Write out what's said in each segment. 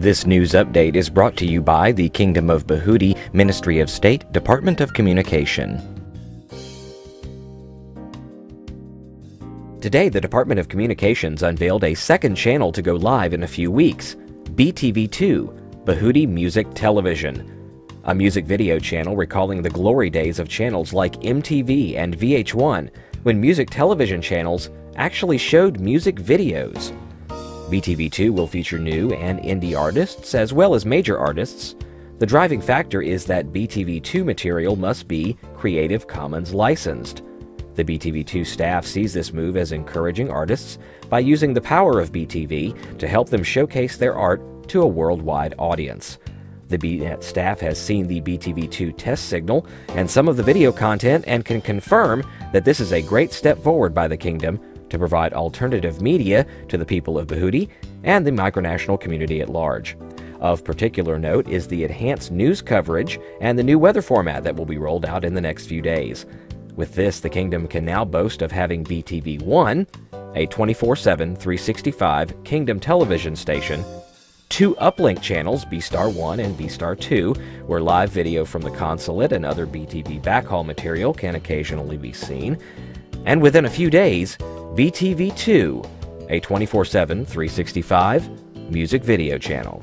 This news update is brought to you by the Kingdom of Behuti, Ministry of State, Department of Communication. Today, the Department of Communications unveiled a second channel to go live in a few weeks, BTV2, Behuti Music Television, a music video channel recalling the glory days of channels like MTV and VH1, when music television channels actually showed music videos. BTV2 will feature new and indie artists as well as major artists. The driving factor is that BTV2 material must be Creative Commons licensed. The BTV2 staff sees this move as encouraging artists by using the power of BTV to help them showcase their art to a worldwide audience. The BNet staff has seen the BTV2 test signal and some of the video content and can confirm that this is a great step forward by the Kingdom to provide alternative media to the people of Behuti and the micronational community at large. Of particular note is the enhanced news coverage and the new weather format that will be rolled out in the next few days. With this, the Kingdom can now boast of having BTV1, a 24/7, 365 Kingdom television station, two uplink channels, B-Star 1 and B-Star 2, where live video from the consulate and other BTV backhaul material can occasionally be seen, and within a few days, BTV2, a 24/7, 365 music video channel.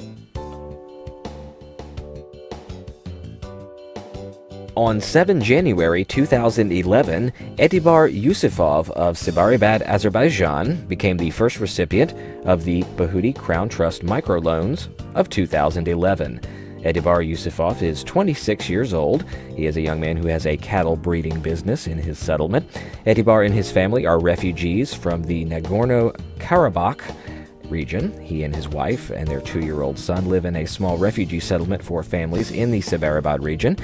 On 7 January 2011, Etibar Yusufov of Sabaribad, Azerbaijan, became the first recipient of the Behuti Crown Trust microloans of 2011. Etibar Yusufov is 26 years old. He is a young man who has a cattle breeding business in his settlement. Etibar and his family are refugees from the Nagorno-Karabakh region. He and his wife and their 2-year-old son live in a small refugee settlement for families in the Sabaribad region.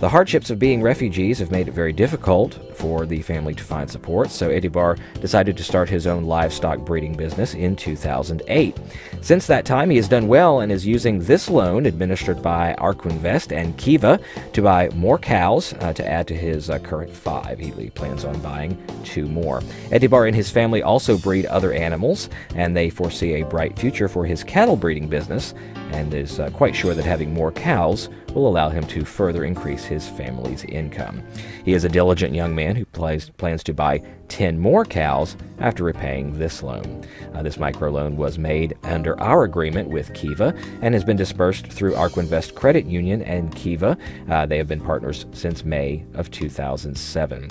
The hardships of being refugees have made it very difficult for the family to find support, so Etibar decided to start his own livestock breeding business in 2008. Since that time, he has done well and is using this loan administered by Arquinvest and Kiva to buy more cows to add to his current 5. He plans on buying 2 more. Etibar and his family also breed other animals, and they foresee a bright future for his cattle breeding business and is quite sure that having more cows will allow him to further increase his family's income. He is a diligent young man who plans to buy 10 more cows after repaying this loan. This microloan was made under our agreement with Kiva and has been dispersed through Arquinvest Credit Union and Kiva. They have been partners since May of 2007.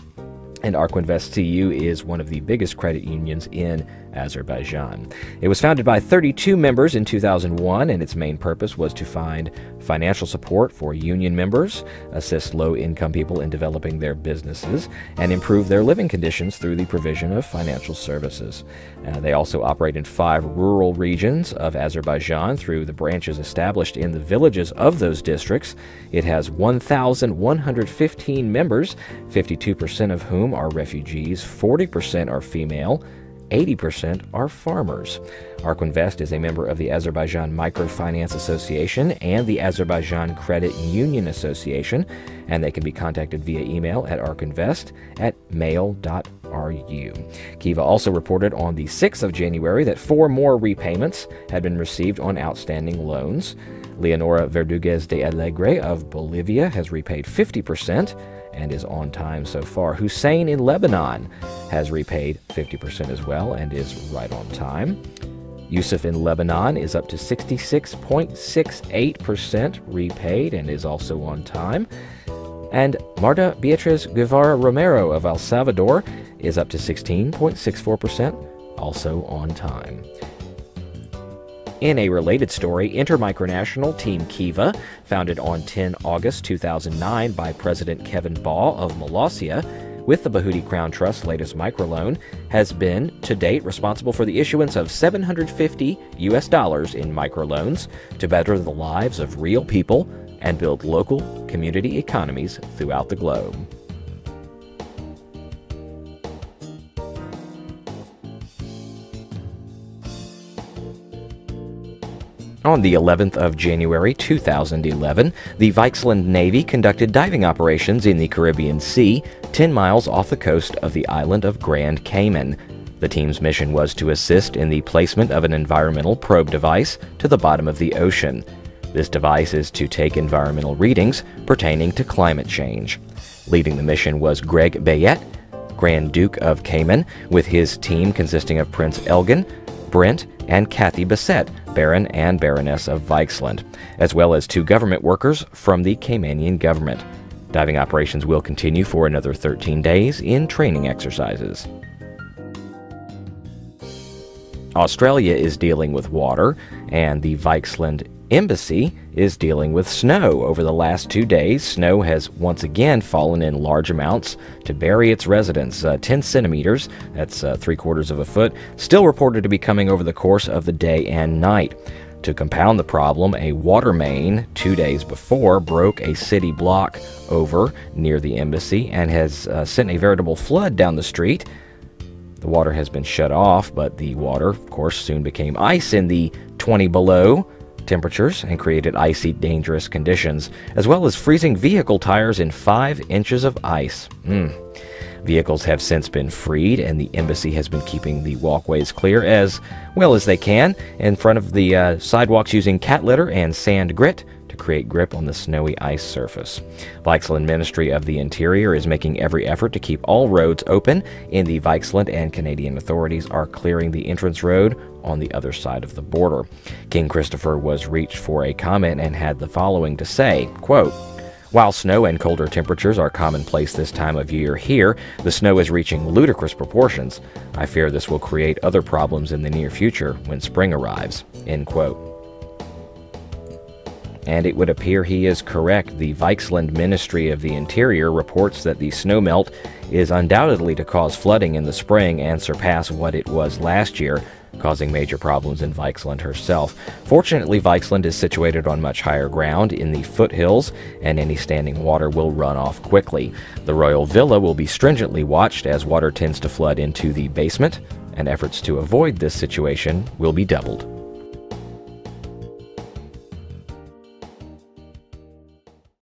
And Arquinvest CU is one of the biggest credit unions in Azerbaijan. It was founded by 32 members in 2001, and its main purpose was to find financial support for union members, assist low-income people in developing their businesses, and improve their living conditions through the provision of financial services. They also operate in 5 rural regions of Azerbaijan through the branches established in the villages of those districts. It has 1,115 members, 52% of whom are refugees, 40% are female, 80% are farmers. Arquinvest is a member of the Azerbaijan Microfinance Association and the Azerbaijan Credit Union Association, and they can be contacted via email at arquinvest@mail.ru. Kiva also reported on the 6th of January that 4 more repayments had been received on outstanding loans. Leonora Verduguez de Alegre of Bolivia has repaid 50%, and is on time so far. Hussein in Lebanon has repaid 50% as well and is right on time. Yusuf in Lebanon is up to 66.68% repaid and is also on time. And Marta Beatriz Guevara Romero of El Salvador is up to 16.64%, also on time. In a related story, Micronational Team Kiva, founded on 10 August 2009 by President Kevin Baugh of Molossia, with the Behuti Crown Trust's latest microloan, has been, to date, responsible for the issuance of $750 in microloans to better the lives of real people and build local community economies throughout the globe. On the 11th of January 2011, the Viksland Navy conducted diving operations in the Caribbean Sea, 10 miles off the coast of the island of Grand Cayman. The team's mission was to assist in the placement of an environmental probe device to the bottom of the ocean. This device is to take environmental readings pertaining to climate change. Leading the mission was Greg Bayet, Grand Duke of Cayman, with his team consisting of Prince Elgin, Brent, and Kathy Bassett, Baron and Baroness of Vigeland, as well as 2 government workers from the Caymanian government. Diving operations will continue for another 13 days in training exercises. Australia is dealing with water, and the Vigeland Embassy is dealing with snow. Over the last 2 days, snow has once again fallen in large amounts to bury its residents. 10 centimeters, that's 3/4 of a foot, still reported to be coming over the course of the day and night. To compound the problem, a water main 2 days before broke a city block over near the embassy and has sent a veritable flood down the street. The water has been shut off, but the water, of course, soon became ice in the 20 below temperatures and created icy, dangerous conditions, as well as freezing vehicle tires in 5 inches of ice. Vehicles have since been freed, and the embassy has been keeping the walkways clear as well as they can in front of the sidewalks using cat litter and sand grit to create grip on the snowy ice surface. Vigeland Ministry of the Interior is making every effort to keep all roads open in the Vigeland, and Canadian authorities are clearing the entrance road on the other side of the border. King Christopher was reached for a comment and had the following to say, quote, "While snow and colder temperatures are commonplace this time of year here, the snow is reaching ludicrous proportions. I fear this will create other problems in the near future when spring arrives." End quote. And it would appear he is correct. The Vigeland Ministry of the Interior reports that the snowmelt is undoubtedly to cause flooding in the spring and surpass what it was last year, causing major problems in Vigeland herself. Fortunately, Vigeland is situated on much higher ground in the foothills, and any standing water will run off quickly. The Royal Villa will be stringently watched as water tends to flood into the basement, and efforts to avoid this situation will be doubled.